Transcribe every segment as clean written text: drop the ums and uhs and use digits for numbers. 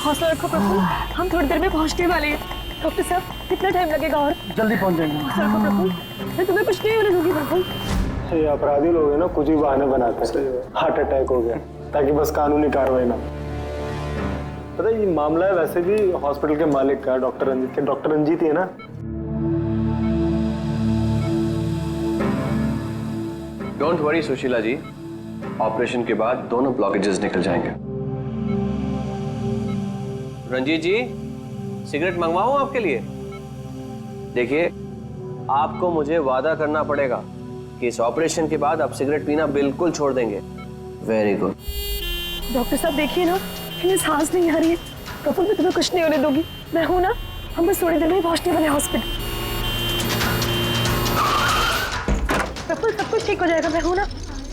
हौसला रखो प्रफुल्ल, हम थोड़ी देर में पहुंचने वाले हैं। डॉक्टर साहब कितना टाइम लगेगा? और जल्दी पहुंच जाएंगे। हौसला रखो प्रफुल्ल, मैं तुम्हें कुछ नहीं होने दूंगी प्रफुल्ल। ये अपराधी लोग हैं ना, कुछ ही बहाने बनाते हैं। हार्ट अटैक हो गया ताकि बस कानूनी कार्रवाई ना। पता है ये मामला है वैसे भी हॉस्पिटल के मालिक का, डॉक्टर रंजीत के। डॉक्टर रंजीत ही है ना? Don't worry Sushila ji, operation के बाद दोनों ब्लॉकेजेस निकल जाएंगे। रंजीत जी, सिगरेट मंगवाऊं आपके लिए? देखिए, आपको मुझे वादा करना पड़ेगा कि इस ऑपरेशन के बाद आप सिगरेट पीना बिल्कुल छोड़ देंगे। Very good. डॉक्टर साहब देखिए ना, इन्हें सांस नहीं आ रही है। प्रफुल्ल मैं तुम्हें कुछ नहीं होने दूंगी, मैं हूं ना। हम बस थोड़ी देर में ही पहुंचने वाले हॉस्पिटल। प्रफुल्ल सब कुछ ठीक हो जाएगा, मैं हूं ना।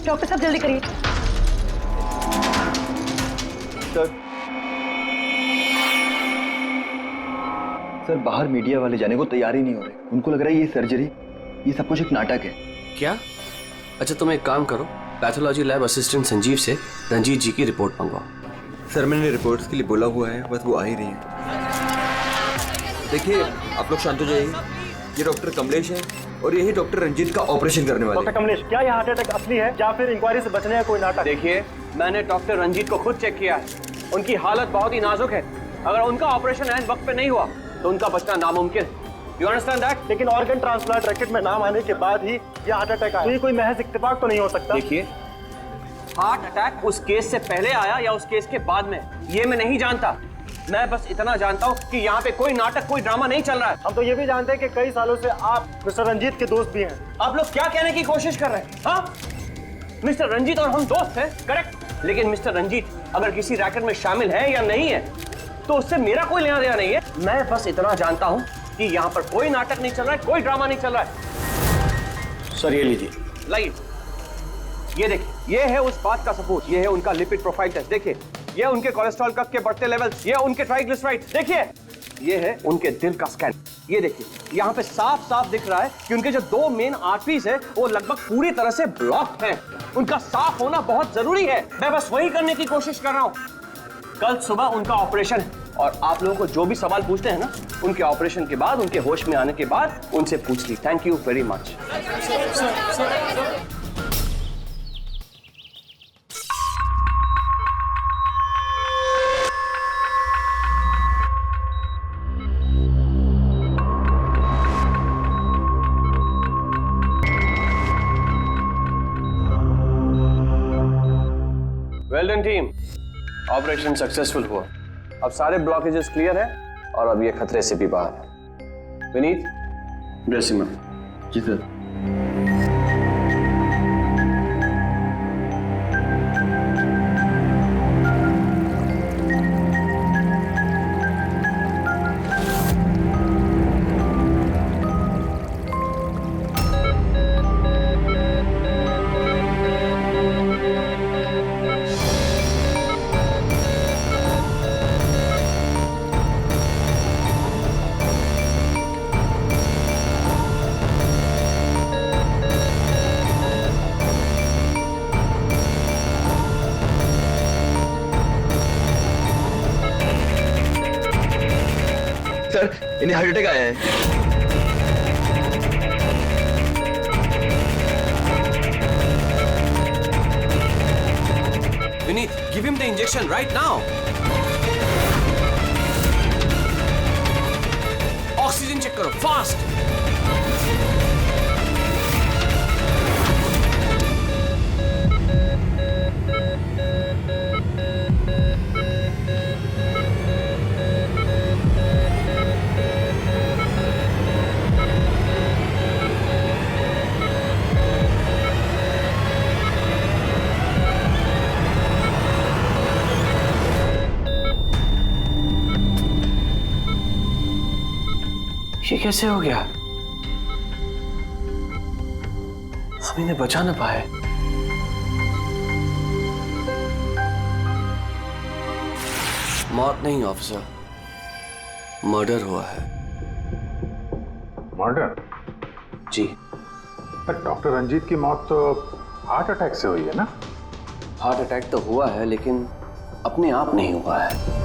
डॉक्टर साहब जल्दी करिए। सर बाहर मीडिया वाले जाने को तैयार ही नहीं हो रहे। उनको लग रहा है ये सर्जरी, ये सब कुछ एक नाटक है। क्या? अच्छा तुम एक काम करो, पैथोलॉजी लैब असिस्टेंट संजीव से रंजीत जी की रिपोर्ट मंगवाओ। सर मैंने रिपोर्ट्स के लिए बोला हुआ है, बस वो आ ही रही है। देखिए आप लोग शांत हो जाइए। ये डॉक्टर कमलेश है और यही डॉक्टर रंजीत का ऑपरेशन करने वाले। डॉक्टर कमलेश, क्या ये हार्ट अटैक असली है या फिर इंक्वायरी से बचने का कोई नाटक? देखिए, मैंने डॉक्टर रंजीत को खुद चेक किया है। उनकी हालत बहुत ही नाजुक है। अगर उनका ऑपरेशन ऐन वक्त पे नहीं हुआ तो उनका बचना नामुमकिन। You understand that? लेकिन ऑर्गन ट्रांसप्लांट रैकेट में नाम आने के बाद ही ये हार्ट अटैक आया। तो ये कोई महज इत्तेफाक तो नहीं हो सकता। देखिए, हार्ट अटैक उस केस से पहले आया या उस केस के बाद में, ये मैं नहीं जानता। मैं बस इतना जानता हूँ कि यहाँ पे कोई नाटक, कोई ड्रामा नहीं चल रहा है। हम तो ये भी जानते हैं कि कई सालों से आप मिस्टर रंजीत के दोस्त भी हैं। आप लोग क्या कहने की कोशिश कर रहे हैं? हाँ, मिस्टर रंजीत और हम दोस्त हैं, करेक्ट। लेकिन मिस्टर रंजीत अगर किसी रैकेट में शामिल है या नहीं है तो उससे मेरा कोई लेना देना नहीं है। मैं बस इतना जानता हूँ कि यहाँ पर कोई नाटक नहीं चल रहा है, कोई ड्रामा नहीं चल रहा है। सर ये लीजिए। लाइए, ये देखिए, ये है उस बात का सबूत। ये है उनका लिपिड प्रोफाइल टेस्ट। देखिए, ये उनके कोलेस्ट्रॉल कफ के बढ़ते लेवल्स, ये उनके ट्राइग्लिसराइड्स। देखिए, ये है उनके दिल का स्कैन। ये देखिए, यहाँ पे साफ साफ दिख रहा है कि उनके जो दो मेन आर्टरीज है वो लगभग पूरी तरह से ब्लॉक हैं। उनका साफ होना बहुत जरूरी है। मैं बस वही करने की कोशिश कर रहा हूँ। कल सुबह उनका ऑपरेशन है और आप लोगों को जो भी सवाल पूछते हैं ना, उनके ऑपरेशन के बाद, उनके होश में आने के बाद उनसे पूछ ली। Thank you very much. Well done team, operation successful हुआ। अब सारे ब्लॉकेजेस क्लियर हैं और अब ये खतरे से भी बाहर है। विनीत, ड्रेसिंग में। जी सर। सर इन्हें हार्ट अटैक आया है। Vineet, give him the injection right now. Oxygen check करो फास्ट। ये कैसे हो गया? हम इन्हें बचा ना पाए। मौत नहीं ऑफिसर, मर्डर हुआ है। मर्डर? जी। पर डॉक्टर रंजीत की मौत तो हार्ट अटैक से हुई है ना? हार्ट अटैक तो हुआ है लेकिन अपने आप नहीं हुआ है।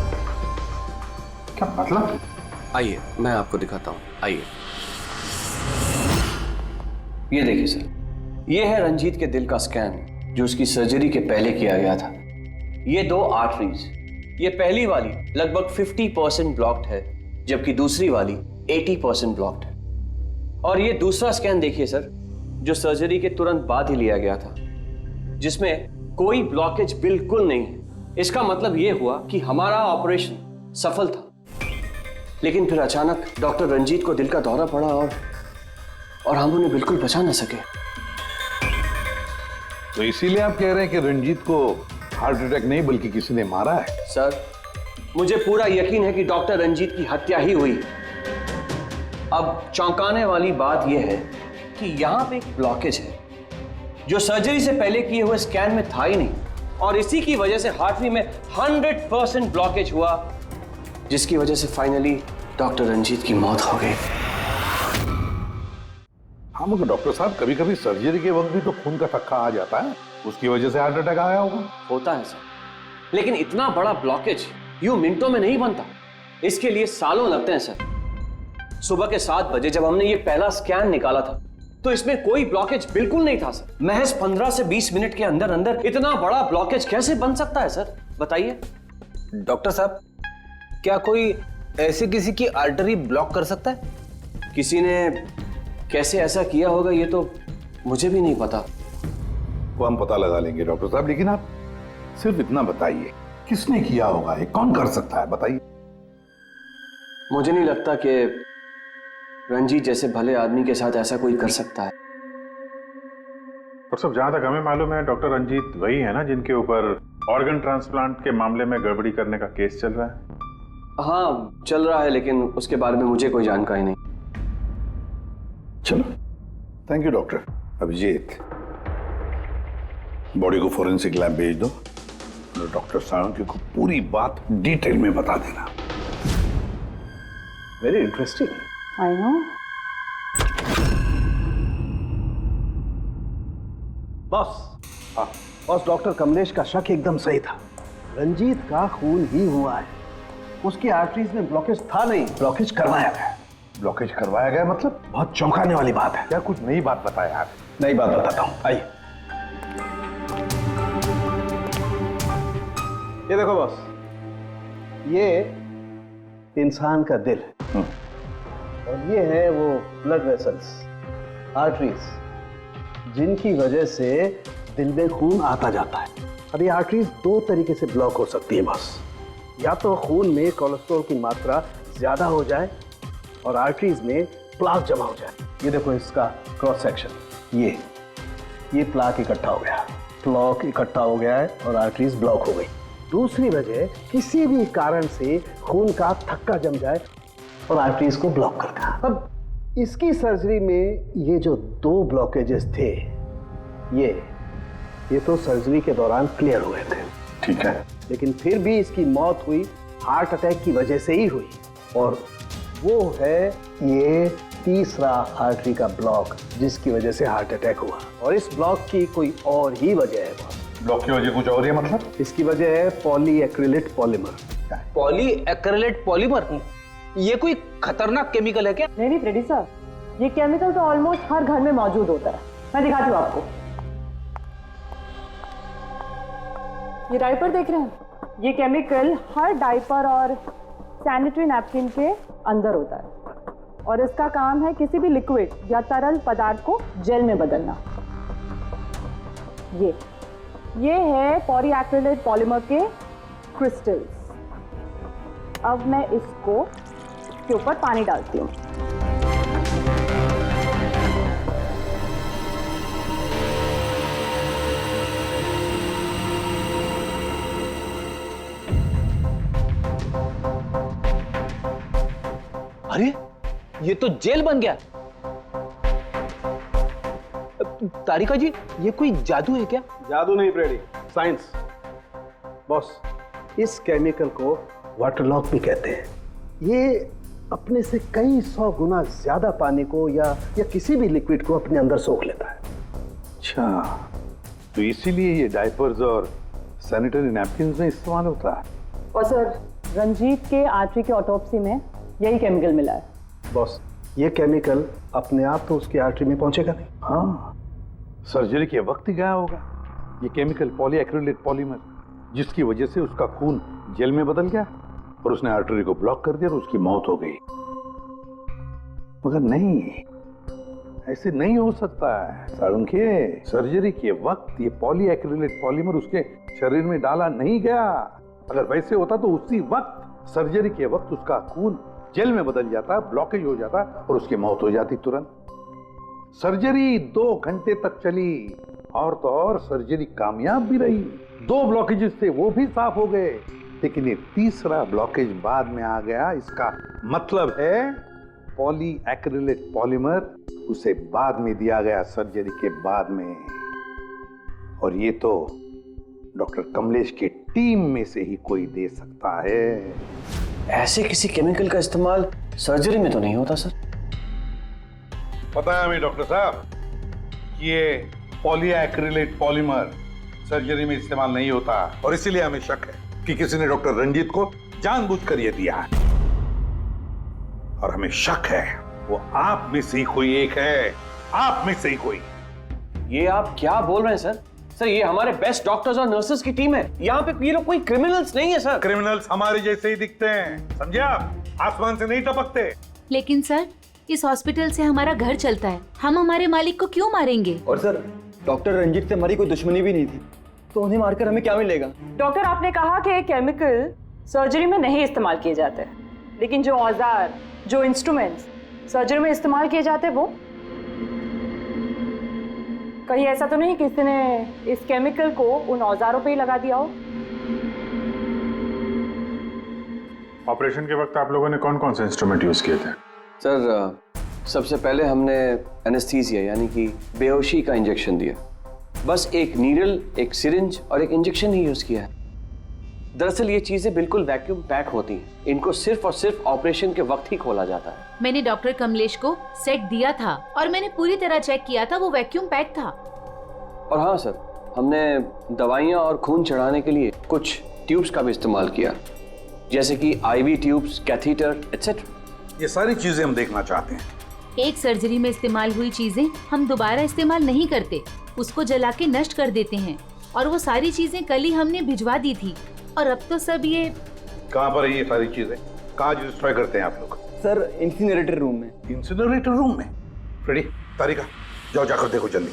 क्या मतलब? आइए मैं आपको दिखाता हूँ, आइए। ये देखिए सर, ये है रंजीत के दिल का स्कैन जो उसकी सर्जरी के पहले किया गया था। ये 2 आर्टरीज, ये पहली वाली लगभग 50% ब्लॉक्ड है, जबकि दूसरी वाली 80% ब्लॉक्ड है। और ये दूसरा स्कैन देखिए सर, जो सर्जरी के तुरंत बाद ही लिया गया था, जिसमें कोई ब्लॉकेज बिल्कुल नहीं है। इसका मतलब ये हुआ कि हमारा ऑपरेशन सफल था। लेकिन फिर अचानक डॉक्टर रंजीत को दिल का दौरा पड़ा और हम उन्हें बिल्कुल बचा ना सके। तो इसीलिए आप कह रहे हैं कि रंजीत को हार्ट अटैक नहीं बल्कि किसी ने मारा है? सर, मुझे पूरा यकीन है कि डॉक्टर रंजीत की हत्या ही हुई। अब चौंकाने वाली बात यह है कि यहां पे एक ब्लॉकेज है जो सर्जरी से पहले किए हुए स्कैन में था ही नहीं, और इसी की वजह से हार्टरी में 100% ब्लॉकेज हुआ, जिसकी वजह से फाइनली डॉक्टर रंजीत की मौत हो गई। हाँ मगर डॉक्टर साहब, कभी कभी सर्जरी के वक्त भी तो खून का थक्का आ जाता है, उसकी वजह से हार्ट अटैक आया होगा। होता है सर, लेकिन इतना बड़ा ब्लॉकेज यूं मिनटों में नहीं बनता, इसके लिए सालों लगते हैं सर। सुबह के 7 बजे जब हमने ये पहला स्कैन निकाला था तो इसमें कोई ब्लॉकेज बिल्कुल नहीं था सर। महज 15 से 20 मिनट के अंदर अंदर इतना बड़ा ब्लॉकेज कैसे बन सकता है सर, बताइए। डॉक्टर साहब, क्या कोई ऐसे किसी की आर्टरी ब्लॉक कर सकता है? किसी ने कैसे ऐसा किया होगा ये तो मुझे भी नहीं पता। वो हम पता लगा लेंगे डॉक्टर साहब, लेकिन आप सिर्फ इतना बताइए, किसने किया होगा, ये कौन कर सकता है, बताइए। मुझे नहीं लगता कि रंजीत जैसे भले आदमी के साथ ऐसा कोई कर सकता है। डॉक्टर साहब, जहां तक हमें मालूम है डॉक्टर रंजीत वही है ना जिनके ऊपर ऑर्गन ट्रांसप्लांट के मामले में गड़बड़ी करने का केस चल रहा है? हाँ चल रहा है, लेकिन उसके बारे में मुझे कोई जानकारी नहीं। चलो, thank you doctor. Abhijeet, body को फोरेंसिक लैब भेज दो और डॉक्टर साळुंखे को पूरी बात डिटेल में बता देना। Very interesting. I know. Boss, boss, doctor Kamlesh का शक एकदम सही था। रंजीत का खून ही हुआ है, उसकी आर्टरीज में ब्लॉकेज था नहीं, ब्लॉकेज करवाया गया। ब्लॉकेज करवाया गया मतलब? बहुत चौंकाने वाली बात है। क्या कुछ नई बात बताया आप? नई बात बताता हूँ, आइए। ये देखो बॉस, ये इंसान का दिल है और ये है वो ब्लड वेसल्स, आर्टरीज, जिनकी वजह से दिल में खून आता जाता है। अब ये आर्टरीज 2 तरीके से ब्लॉक हो सकती है बॉस। या तो खून में कोलेस्ट्रॉल की मात्रा ज्यादा हो जाए और आर्टरीज में प्लाक जमा हो जाए। ये देखो इसका क्रॉस सेक्शन, ये प्लाक इकट्ठा हो गया, प्लाक इकट्ठा हो गया है और आर्टरीज ब्लॉक हो गई। दूसरी वजह, किसी भी कारण से खून का थक्का जम जाए और आर्टरीज को ब्लॉक कर देना। अब इसकी सर्जरी में ये जो 2 ब्लॉकेजेस थे, ये तो सर्जरी के दौरान क्लियर हुए थे, ठीक है, लेकिन फिर भी इसकी मौत हुई हार्ट अटैक की वजह से ही हुई। और वो है ये तीसरा आर्टरी का ब्लॉक, जिसकी वजह से हार्ट अटैक हुआ। और इस ब्लॉक की कोई और ही वजह है बॉस। ब्लॉक की वजह कुछ और है मतलब? इसकी वजह है पॉलीएक्रिलेट पॉलीमर। Polyacrylate polymer? ये कोई खतरनाक केमिकल है क्या? नहीं फ्रेडी सर, ये केमिकल तो ऑलमोस्ट हर घर में मौजूद होता है। मैं दिखाती हूँ आपको। ये डायपर देख रहे हैं, ये केमिकल हर डायपर और सैनिटरी नैपकिन के अंदर होता है और इसका काम है किसी भी लिक्विड या तरल पदार्थ को जेल में बदलना। ये है पॉलीएक्रिलेट पॉलीमर के क्रिस्टल्स। अब मैं इसको के ऊपर पानी डालती हूँ। अरे ये तो जेल बन गया। तारिका जी, ये कोई जादू है क्या? जादू नहीं फ्रेडी, साइंस। बॉस, इस केमिकल को वाटर लॉक भी कहते हैं। ये अपने से कई 100 गुना ज्यादा पानी को या किसी भी लिक्विड को अपने अंदर सोख लेता है। अच्छा, तो इसीलिए ये डायपर्स और सैनिटरी नैपकिन्स में इस्तेमाल होता है। और सर, रंजीत के आर्टरी के ऑटोप्सी में यही केमिकल मिला है। बॉस, ये केमिकल अपने आप तो उसकी आर्टरी में पहुंचेगा नहीं। हाँ, सर्जरी के वक्त ही गया होगा। ये केमिकल पॉलीएक्रिलेट पॉलीमर, जिसकी वजह से उसका खून जेल में बदल गया और उसने आर्टरी को ब्लॉक कर दिया और उसकी मौत हो गई। मगर नहीं, ऐसे नहीं हो सकता है साळुंखे। सर्जरी के वक्त ये पॉलीएक्रिलेट पॉलीमर उसके शरीर में डाला नहीं गया। अगर वैसे होता तो उसी वक्त सर्जरी के वक्त उसका खून जेल में बदल जाता, ब्लॉकेज हो जाता और उसकी मौत हो जाती तुरंत। सर्जरी 2 घंटे तक चली और तो और सर्जरी कामयाब भी रही। 2 ब्लॉकेजेस थे, वो भी साफ हो गए, लेकिन ये तीसरा ब्लॉकेज बाद में आ गया। इसका मतलब है पॉलीएक्रिलेट पॉलीमर उसे बाद में दिया गया, सर्जरी के बाद में। और ये तो डॉक्टर कमलेश की टीम में से ही कोई दे सकता है। ऐसे किसी केमिकल का इस्तेमाल सर्जरी में तो नहीं होता सर। पता है हमें डॉक्टर साहब, ये पॉलीएक्रिलेट पॉलीमर सर्जरी में इस्तेमाल नहीं होता और इसीलिए हमें शक है कि किसी ने डॉक्टर रंजीत को जानबूझकर ये दिया है। और हमें शक है वो आप में से ही कोई एक है, आप में से ही कोई। ये आप क्या बोल रहे हैं सर? सर ये हमारे बेस्ट डॉक्टर्स और नर्सेस की टीम है। यहाँ पे ये लोग कोई क्रिमिनल्स नहीं है सर। क्रिमिनल्स हमारे जैसे ही दिखते हैं, समझे आप? आसमान से नहीं टपकते। लेकिन सर, इस हॉस्पिटल से हमारा घर चलता है, हम हमारे मालिक को क्यों मारेंगे? और सर, डॉक्टर रंजीत से हमारी कोई दुश्मनी भी नहीं थी, तो उन्हें मारकर हमें क्या मिलेगा? डॉक्टर, आपने कहा कि ये केमिकल सर्जरी में नहीं इस्तेमाल किए जाते, लेकिन जो औजार, जो इंस्ट्रूमेंट्स सर्जरी में इस्तेमाल किए जाते हैं, वो कहीं ऐसा तो नहीं किसी ने इस केमिकल को उन औजारों पे ही लगा दिया हो? ऑपरेशन के वक्त आप लोगों ने कौन कौन से इंस्ट्रूमेंट यूज किए थे? सर सबसे पहले हमने एनेस्थीसिया यानी कि बेहोशी का इंजेक्शन दिया। बस एक नीडल, एक सिरिंज और एक इंजेक्शन ही यूज किया है। दरअसल ये चीजें बिल्कुल वैक्यूम पैक होती हैं। इनको सिर्फ और सिर्फ ऑपरेशन के वक्त ही खोला जाता है। मैंने डॉक्टर कमलेश को सेट दिया था और मैंने पूरी तरह चेक किया था, वो वैक्यूम पैक था। और हाँ सर, हमने दवाइयाँ और खून चढ़ाने के लिए कुछ ट्यूब्स का भी इस्तेमाल किया, जैसे कि IV ट्यूब्स, कैथीटर एटसेट्रा। ये सारी चीजें हम देखना चाहते हैं। एक सर्जरी में इस्तेमाल हुई चीजें हम दोबारा इस्तेमाल नहीं करते, उसको जला के नष्ट कर देते हैं। और वो सारी चीजें कल ही हमने भिजवा दी थी और अब तो सब ये कहाँ पर है ये सारी चीजें? कहाँ डिस्ट्रॉय करते हैं आप लोग? सर, इंसिनरेटर रूम में। इंसिनरेटर रूम में? फ्रेडी, तारिका, जाओ जाकर देखो जल्दी।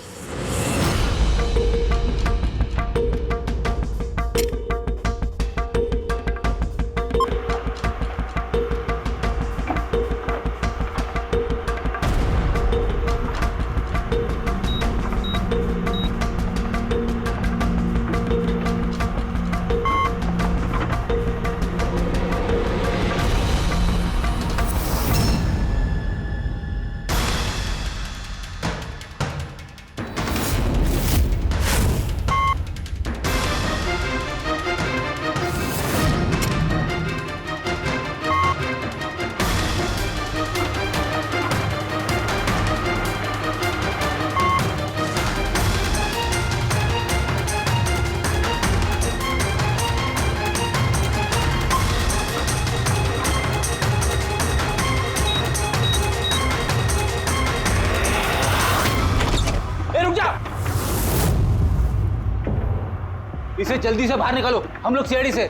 इसे जल्दी से बाहर निकालो, हम लोग सीढ़ी से।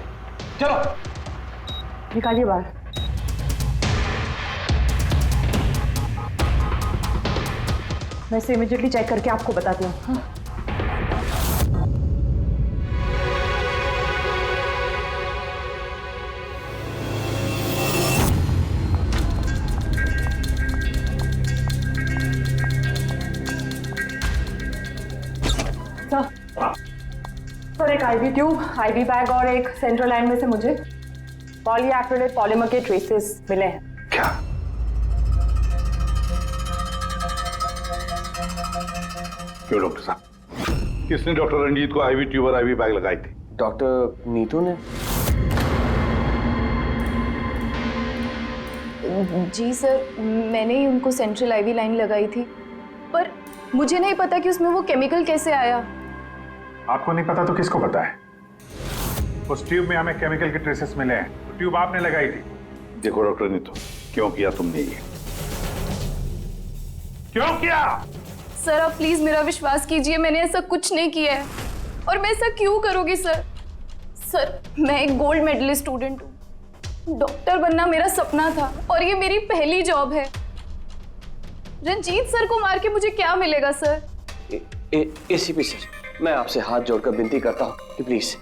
चलो निकालिए बाहर। मैं इसे इमीडिएटली चेक करके आपको बताती हूँ। हाँ? सर, एक IV ट्यूब, IV बैग और एक सेंट्रल लाइन में से मुझे पॉलीएक्रिलेट पॉलीमर के ट्रेसेस मिले हैं। क्या? क्यों डॉक्टर साहब? किसने डॉक्टर रंजीत को IV ट्यूब और IV बैग लगाई थी? डॉक्टर नीतू ने। जी सर, मैंने ही उनको सेंट्रल IV लाइन लगाई थी, पर मुझे नहीं पता कि उसमें वो केमिकल कैसे आया। आपको नहीं पता तो किसको पता है? उस ट्यूब में हमें केमिकल के ट्रेसेस मिले हैं। ट्यूब आपने लगाई थी। देखो डॉक्टर नीतू, क्यों किया तुमने ये? क्यों किया? सर आप प्लीज मेरा विश्वास कीजिए, मैंने ऐसा कुछ नहीं किया है। और मैं ऐसा क्यों करूंगी सर? सर मैं एक गोल्ड मेडलिस्ट स्टूडेंट हूँ, डॉक्टर बनना मेरा सपना था और ये मेरी पहली जॉब है। रंजीत सर को मार के मुझे क्या मिलेगा सर? एसीपी सर, मैं आपसे हाथ जोड़कर विनती करता हूँ कि प्लीज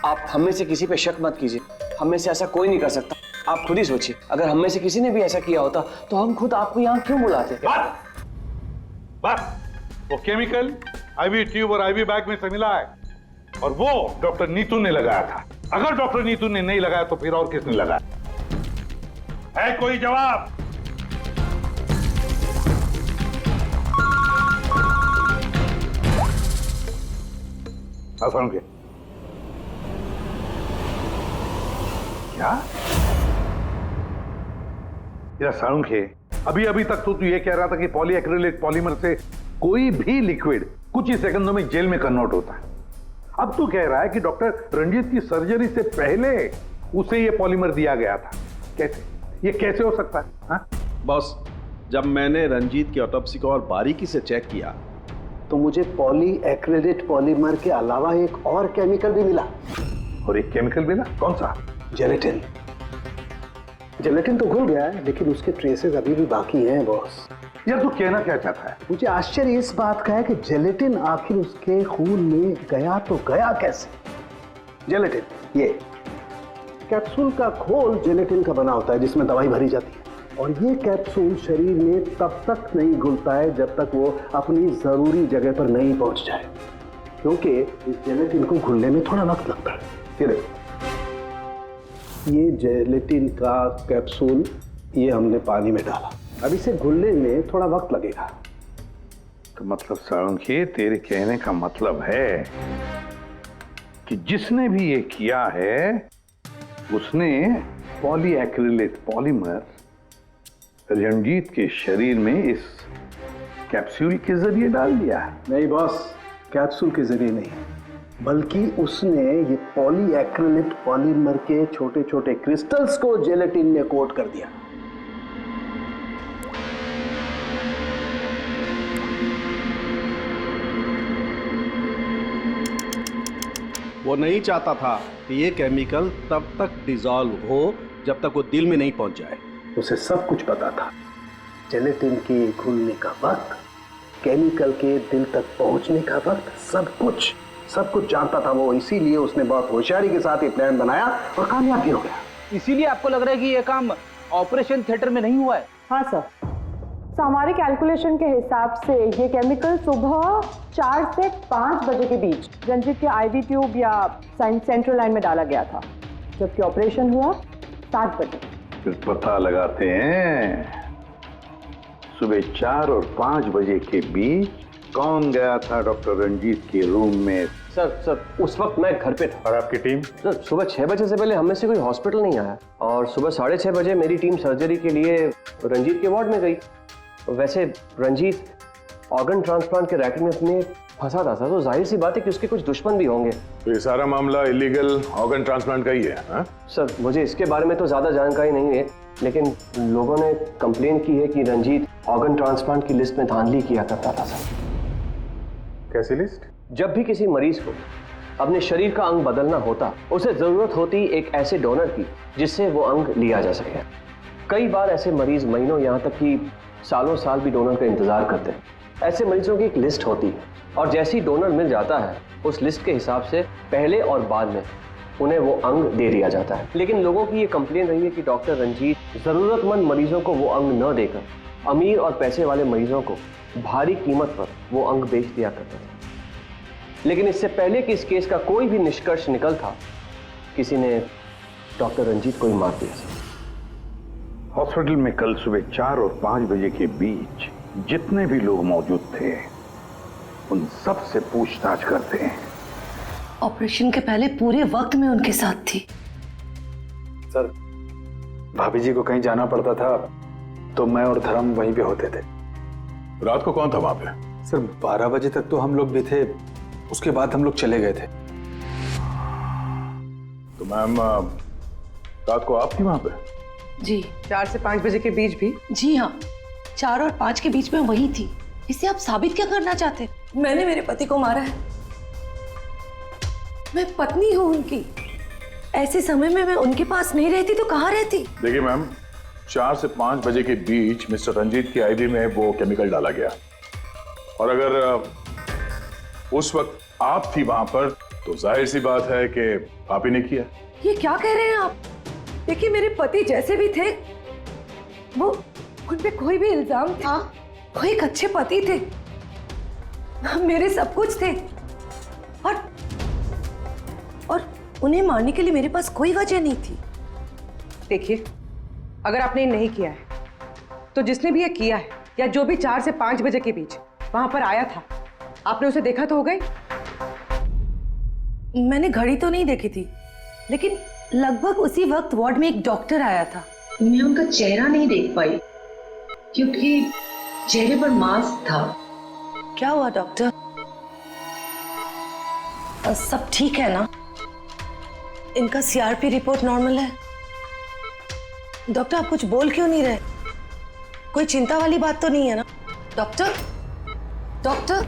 आप हम में से किसी पे शक मत कीजिए। हम में से ऐसा कोई नहीं कर सकता। आप खुद ही सोचिए, अगर हम में से किसी ने भी ऐसा किया होता तो हम खुद आपको यहाँ क्यों बुलाते? बस वो केमिकल आईवी ट्यूब और आईवी बैग में से मिला है और वो डॉक्टर नीतू ने लगाया था। अगर डॉक्टर नीतू ने नहीं लगाया तो फिर और किसने लगाया? है कोई जवाब? असलम के क्या? साळुंखे, अभी अभी तक तो तू ये कह रहा था कि पॉलीएक्रिलिक पॉलीमर से कोई भी लिक्विड कुछ ही सेकंडों में जेल में कन्वर्ट होता है। अब तू कह रहा है कि डॉक्टर रंजीत की सर्जरी से पहले उसे ये पॉलीमर दिया गया था। कैसे? ये कैसे हो सकता है? हाँ? बॉस, जब मैंने रंजीत की ऑटोप्सी को और बारीकी से चेक किया तो मुझे पॉलीएक्रिलेट पॉलीमर के अलावा एक और केमिकल भी मिला। और एक केमिकल मिला? कौन सा? जेलेटिन। जेलेटिन तो घुल गया है लेकिन उसके ट्रेसेस अभी भी बाकी हैं बॉस। यार तू कहना क्या चाहता है? मुझे आश्चर्य इस बात का है कि जेलेटिन आखिर उसके खून में गया तो गया कैसे? जेलेटिन, ये कैप्सूल का खोल जेलेटिन का बना होता है जिसमें दवाई भरी जाती है और ये कैप्सूल शरीर में तब तक नहीं घुलता है जब तक वो अपनी जरूरी जगह पर नहीं पहुंच जाए, क्योंकि इस जेलेटिन को घुलने में थोड़ा वक्त लगता है। ये जेलेटिन का कैप्सूल ये हमने पानी में डाला, अब इसे घुलने में थोड़ा वक्त लगेगा। तो मतलब साळुंखे, तेरे कहने का मतलब है कि जिसने भी ये किया है उसने पॉलीएक्रिलेट पॉलीमर रंजीत के शरीर में इस कैप्सूल के जरिए डाल दिया। नहीं बॉस, कैप्सूल के जरिए नहीं, बल्कि उसने ये पॉलीएक्रिलेट पॉलीमर के छोटे छोटे क्रिस्टल्स को जेलेटिन में कोट कर दिया। वो नहीं चाहता था कि ये केमिकल तब तक डिसॉल्व हो जब तक वो दिल में नहीं पहुंच जाए। उसे सब कुछ पता था, जेलेटिन के घुलने का वक्त, केमिकल के दिल तक पहुंचने का वक्त, सब कुछ जानता था वो। इसीलिए उसने बहुत होशियारी के साथ ये प्लान बनाया और कामयाब भी हो गया। इसीलिए आपको लग रहा है कि ये काम ऑपरेशन थिएटर में नहीं हुआ है? हाँ सर, तो हमारे कैलकुलेशन के हिसाब से ये केमिकल सुबह 4 से 5 बजे के बीच रंजीत के आईवी ट्यूब या सेंट्रल लाइन में डाला गया था, जबकि ऑपरेशन हुआ 7 बजे। फिर पता लगाते हैं सुबह 4 और 5 बजे के बीच कौन गया था डॉक्टर रंजीत के रूम में। सर उस वक्त मैं घर पे था। और आपकी टीम? सर सुबह 6 बजे से पहले हम में से कोई हॉस्पिटल नहीं आया और सुबह 6:30 बजे मेरी टीम सर्जरी के लिए रंजीत के वार्ड में गई। वैसे रंजीत ऑर्गन ट्रांसप्लांट के रैकेट में अपने फंसा था, तो जाहिर सी बात है कि उसके कुछ दुश्मन भी होंगे। तो ये सारा मामला इलीगल ऑर्गन ट्रांसप्लांट का ही है? हाँ? सर मुझे इसके बारे में तो ज़्यादा जानकारी नहीं है, लेकिन लोगों ने कंप्लेन की है कि रंजीत ऑर्गन ट्रांसप्लांट की लिस्ट में धांधली किया करता था। सर कैसी लिस्ट? जब भी किसी मरीज को अपने शरीर का अंग बदलना होता, उसे ज़रूरत होती एक ऐसे डोनर की जिससे वो अंग लिया जा सके। कई बार ऐसे मरीज महीनों यहाँ तक कि सालों साल भी डोनर का इंतजार करते हैं। ऐसे मरीजों की एक लिस्ट होती है और जैसे ही डोनर मिल जाता है उस लिस्ट के हिसाब से पहले और बाद में उन्हें वो अंग दे दिया जाता है। लेकिन लोगों की ये कंप्लेन रही है कि डॉक्टर रंजीत ज़रूरतमंद मरीजों को वो अंग न देकर अमीर और पैसे वाले मरीजों को भारी कीमत पर वो अंग बेच दिया करते थे। लेकिन इससे पहले कि इस केस का कोई भी निष्कर्ष निकल था, किसी ने डॉक्टर रंजीत को ही मार दिया। हॉस्पिटल में कल सुबह 4 और 5 बजे के बीच जितने भी लोग मौजूद थे उन सब से पूछताछ करते हैं। ऑपरेशन के पहले पूरे वक्त में उनके साथ थी। सर भाभी जी को कहीं जाना पड़ता था तो मैं और धर्म वहीं पे होते थे। रात को कौन था वहां पे? सर 12 बजे तक तो हम लोग भी थे, उसके बाद हम लोग चले गए थे। तो मैम रात को आप थी वहां पे? जी 4 से 5 बजे के बीच भी? जी हाँ, 4 और 5 के बीच में वही थी। इससे आप साबित क्या करना चाहते? मैंने मेरे पति को मारा है। मैं पत्नी हूँ उनकी। ऐसे समय में मैं उनके पास नहीं रहती तो कहाँ रहती? देखिए मैम, 4 से 5 बजे के बीच मिस्टर रंजीत की आईवी में वो केमिकल डाला गया, और अगर उस वक्त आप थी वहां पर तो जाहिर सी बात है कि आप ही ने किया। ये क्या कह रहे हैं आप? देखिए, मेरे पति जैसे भी थे, वो उन पे कोई भी इल्जाम था, वो एक अच्छे पति थे, मेरे सब कुछ थे, और उन्हें मारने के लिए मेरे पास कोई वजह नहीं थी। देखिए, अगर आपने नहीं किया है तो जिसने भी ये किया है या जो भी 4 से 5 बजे के बीच वहां पर आया था, आपने उसे देखा तो हो गई? मैंने घड़ी तो नहीं देखी थी, लेकिन लगभग उसी वक्त वार्ड में एक डॉक्टर आया था। मैं उनका चेहरा नहीं देख पाई क्योंकि चेहरे पर मास्क था। क्या हुआ डॉक्टर? सब ठीक है ना? इनका सीआरपी रिपोर्ट नॉर्मल है। डॉक्टर, आप कुछ बोल क्यों नहीं रहे? कोई चिंता वाली बात तो नहीं है ना? Doctor, doctor.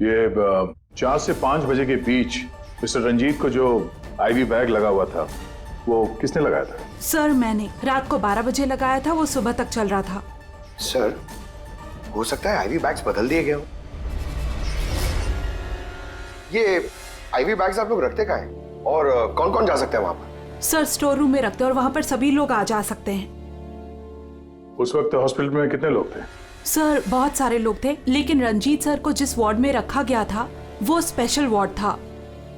ये 4 से 5 बजे के बीच मिस्टर रंजीत को जो आईवी बैग लगा हुआ था, वो किसने लगाया था? सर, मैंने रात को 12 बजे लगाया था, वो सुबह तक चल रहा था। सर, हो सकता है आईवी बैग्स बदल दिए गए हो। ये आईवी बैग्स आप लोग रखते कहाँ हैं? और कौन कौन जा सकता है वहां पर? सर, स्टोर रूम में रखते हैं और वहां पर सभी लोग आ जा सकते हैं। उस वक्त हॉस्पिटल में कितने लोग थे? सर, बहुत सारे लोग थे, लेकिन रंजीत सर को जिस वार्ड में रखा गया था वो स्पेशल वार्ड था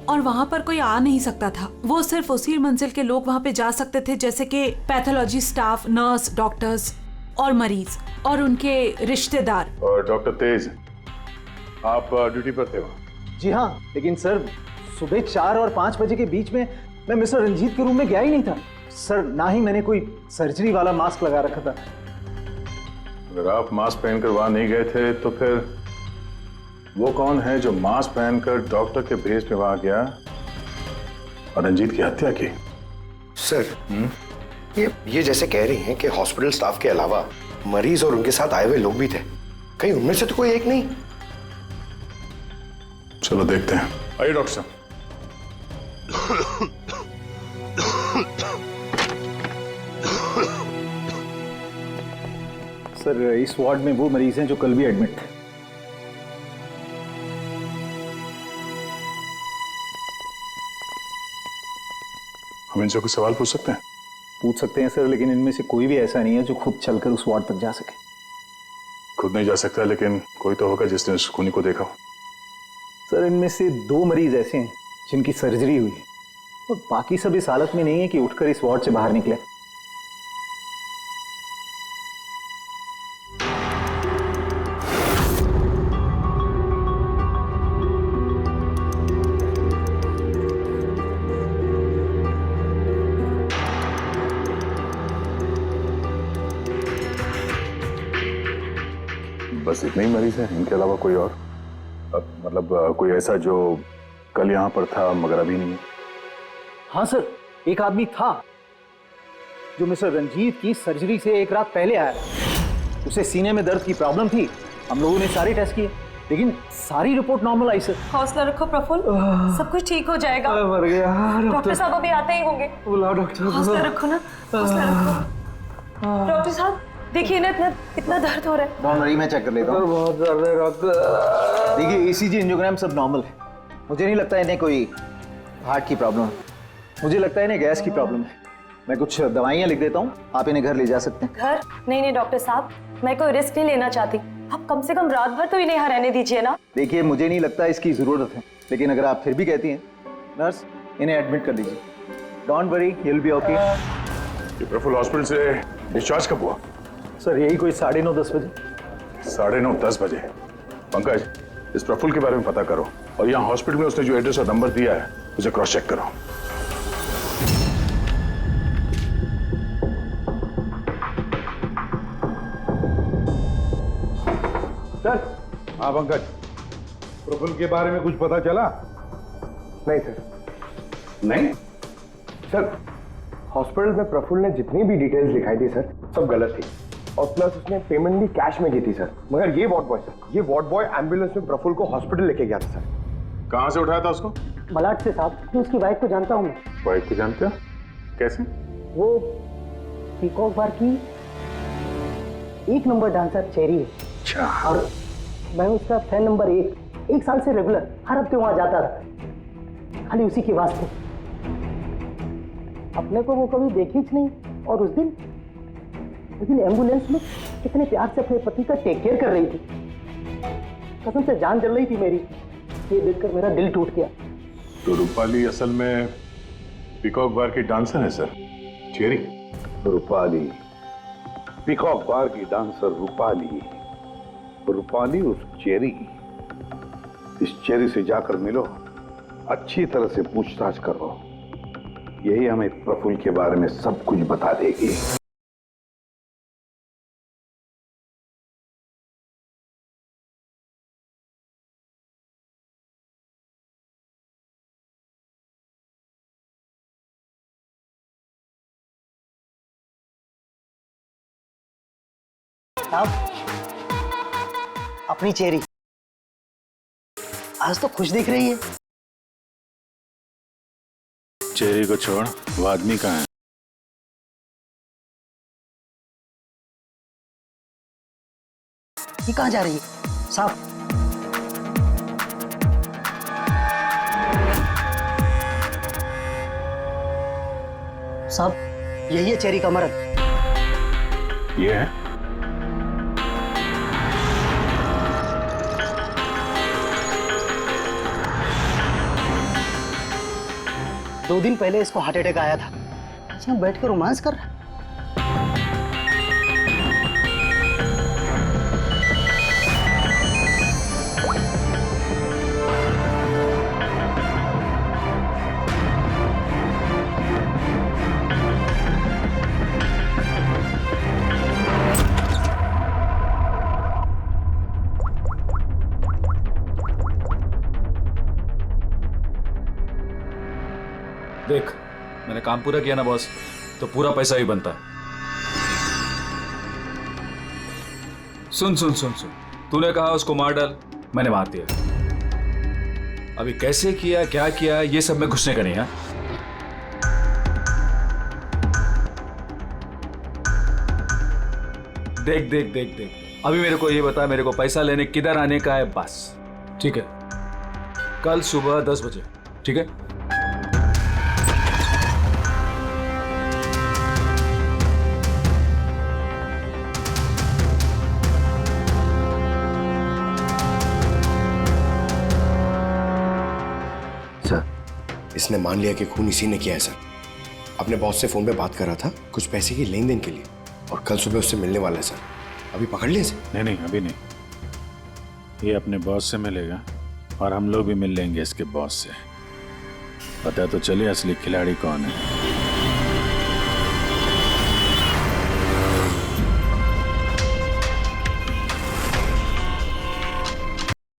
और वहां पर कोई आ नहीं सकता था। वो सिर्फ उसी मंजिल के लोग वहां पे जा सकते थे, जैसे कि पैथोलॉजी स्टाफ, नर्स, डॉक्टर्स और मरीज और उनके रिश्तेदार। और डॉक्टर तेज, आप ड्यूटी पर थे वहाँ? जी हाँ, लेकिन सर सुबह 4 और 5 बजे के बीच में मैं मिस्टर रंजीत के रूम में गया ही नहीं था सर। ना ही मैंने कोई सर्जरी वाला मास्क लगा रखा था। अगर आप मास्क पहनकर वहां नहीं गए थे तो फिर वो कौन है जो मास्क पहनकर डॉक्टर के भेस में वहां गया और रंजीत की हत्या की? सर, ये जैसे कह रही हैं कि हॉस्पिटल स्टाफ के अलावा मरीज और उनके साथ आए हुए लोग भी थे, कहीं उनमें से तो कोई एक नहीं? चलो देखते हैं। आइए डॉक्टर साहब। सर, इस वार्ड में वो मरीज हैं जो कल भी एडमिट थे। हम इनसे कुछ सवाल पूछ सकते हैं? पूछ सकते हैं सर, लेकिन इनमें से कोई भी ऐसा नहीं है जो खुद चलकर उस वार्ड तक जा सके। खुद नहीं जा सकता, लेकिन कोई तो होगा जिसने उस खूनी को देखा हो। सर, इनमें से 2 मरीज ऐसे हैं जिनकी सर्जरी हुई और बाकी सब इस हालत में नहीं है कि उठकर इस वार्ड से बाहर निकले। बस इतने ही मरीज हैं, इनके अलावा कोई और? मतलब कोई ऐसा जो कल यहाँ पर था मगर अभी नहीं है? हाँ सर, एक आदमी था जो मिस्टर रंजीत की सर्जरी से एक रात पहले आया। उसे सीने में दर्द की प्रॉब्लम थी। हम लोगों ने सारे टेस्ट किए, लेकिन सारी रिपोर्ट नॉर्मल आई सर। हौसला रखो प्रफुल्ल, सब कुछ ठीक हो जाएगा। मर गया। डॉक्टर साहब अभी आते ही होंगे। बुलाओ डॉक्टर। हौसला रखो ना, हौसला रखो। डॉक्टर साहब देखिए ना, इतना दर्द हो रहा है। बहुत मरीज, मैं चेक कर लेता हूँ। बहुत दर्द है डॉक्टर। देखिए, ईसीजी, एंजियोग्राम सब नॉर्मल है। मुझे नहीं लगता इन्हें कोई हार्ट की प्रॉब्लम है। मुझे लगता है इन्हें गैस की प्रॉब्लम है। मैं कुछ दवाइयाँ लिख देता हूँ, आप इन्हें घर ले जा सकते हैं। घर? नहीं डॉक्टर साहब, मैं कोई रिस्क नहीं लेना चाहती। आप कम से कम रात भर तो इन्हें यहाँ रहने दीजिए ना। देखिए, मुझे नहीं लगता इसकी जरूरत है, लेकिन अगर आप फिर भी कहती हैं, नर्स इन्हें एडमिट कर दीजिए। Don't worry, he will be okay. ये प्रफुल्ल हॉस्पिटल से डिस्चार्ज कब हुआ? सर, यही कोई 9:30-10 बजे। 9:30-10 बजे? पंकज, इस प्रफुल्ल के बारे में पता करो और यहाँ हॉस्पिटल में उसने जो एड्रेस और नंबर दिया है उसे क्रॉस चेक करो। सर। हाँ पंकज, प्रफुल्ल के बारे में कुछ पता चला? नहीं सर, नहीं सर, हॉस्पिटल में प्रफुल्ल ने जितनी भी डिटेल्स दिखाई थी सर, सब गलत थी। और प्लस उसने पेमेंट भी कैश में की थी सर। मगर ये वार्ड बॉय सर, ये वार्ड बॉय एम्बुलेंस में प्रफुल्ल को हॉस्पिटल लेके गया था सर। कहाँ से उठाया था उसको? मलाड से साहब, तो उसकी वाइफ को जानता हूँ मैं। वाइफ को जानते हो? कैसे? वो पीकॉक बार की 1 नंबर डांसर चेरी है। अच्छा। और मैं उसका फैन नंबर 1 साल से रेगुलर हर हफ्ते वहां जाता था, खाली उसी के वास्ते। अपने को वो कभी देखी ही नहीं। और उस दिन एम्बुलेंस में कितने प्यार से अपने पति का टेक केयर कर रही थी। कसम से जान जल रही थी मेरी। ये देखकर मेरा दिल टूट गया। तो रूपाली असल में पीकॉक बार की डांसर है सर, चेरी। रूपाली पीकॉक बार की डांसर रूपाली, रूपाली उस चेरी। इस चेरी से जाकर मिलो, अच्छी तरह से पूछताछ करो, यही हमें प्रफुल्ल के बारे में सब कुछ बता देगी। साहब, अपनी चेरी आज तो खुश दिख रही है। चेरी को छोड़, वो आदमी कहाँ है? ये कहाँ जा रही है साहब? साहब, यही है चेरी का मर्द। ये है? दो दिन पहले इसको हार्ट अटैक आया था। अच्छा, बैठ कर रोमांस कर रहा है। देख, मैंने काम पूरा किया ना बॉस, तो पूरा पैसा ही बनता है। सुन सुन सुन सुन, तूने कहा उसको मार डाल, मैंने मार दिया। अभी कैसे किया, क्या किया, ये सब में घुसने का नहीं है। देख देख देख देख, अभी मेरे को ये बता, मेरे को पैसा लेने किधर आने का है बस, ठीक है? कल सुबह 10 बजे, ठीक है? इसने मान लिया कि खून इसी ने किया है सर। अपने बॉस से फोन पे बात कर रहा था कुछ पैसे की लेन देन के लिए, और कल सुबह उससे मिलने वाला है सर। अभी पकड़ लिया इसे? नहीं नहीं, अभी नहीं। ये अपने बॉस से मिलेगा और हम लोग भी मिल लेंगे इसके बॉस से। पता तो चले असली खिलाड़ी कौन है।